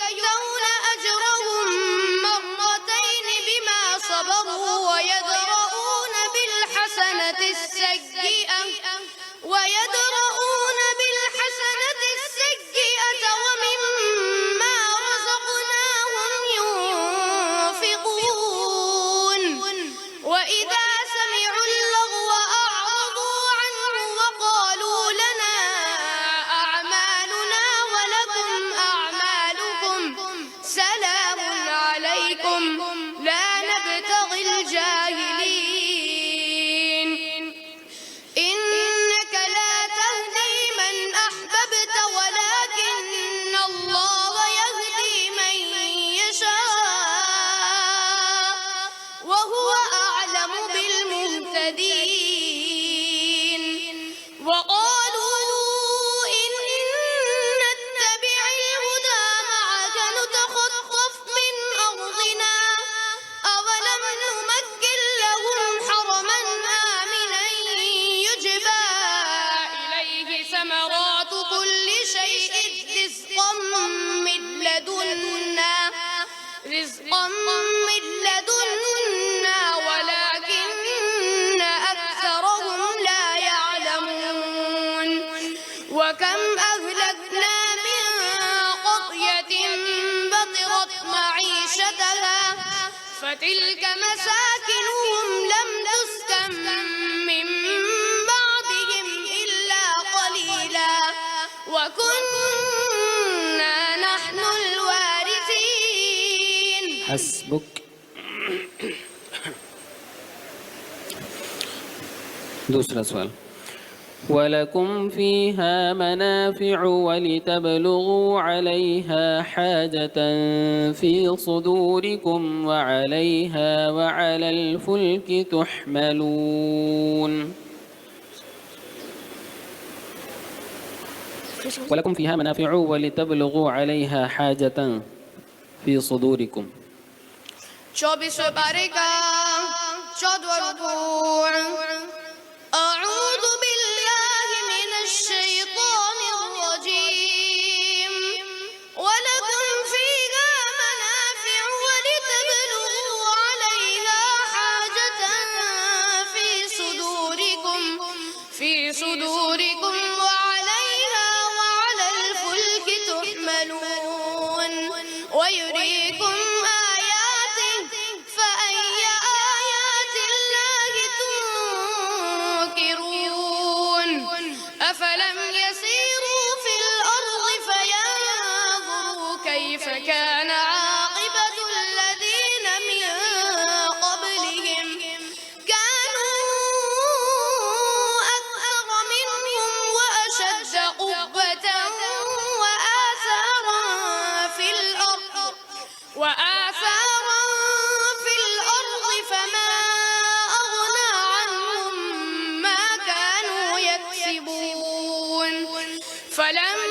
يؤتون أجرهم مرتين بما صبروا ويدرؤون بالحسنة السيئة ومما رزقناهم ينفقون وإذا سمعوا اللغو أعرضوا عنه وقالوا لنا أعمالنا ولكم أعمالكم سلام عليكم لا نبتغي الجاهلين إنك لا تهدي من أحببت ولكن الله يهدي من يشاء وهو أعلم بالمهتدين وقالوا إن نتبع الهدى معك نتخطف من أرضنا أولم نمكن لهم حرما آمنا يجبى إليه ثمرات كل شيء رزقا من لدنا ولكن أكثرهم لا يعلمون وكم أهلكنا من قرية بطرت معيشتها فتلك مساكنهم لم تسكن من بعدهم إلا قليلا وكنا نحن الوارثين. حسبك. दूसरा सवाल ولكم فيها منافع ولتبلغوا عليها حاجة في صدوركم وعليها وعلى الفلك تحملون. ولكم فيها منافع ولتبلغوا عليها حاجة في صدوركم. 24 पारे का 14वां रुकू أعوذ بالله من الشيطان الرجيم ولكم فيها منافع ولتبلغوا عليها حاجة في صدوركم وعليها وعلى الفلك تحملون ويريكم آياته فأي آيات الله تنكرون أفلم يسيروا في الأرض فينظروا كيف كان عاقبة الذين من قبلهم كانوا أكثر منهم وأشد قوة وآثارا في الأرض فما أغنى عنهم ما كانوا يكسبون فلما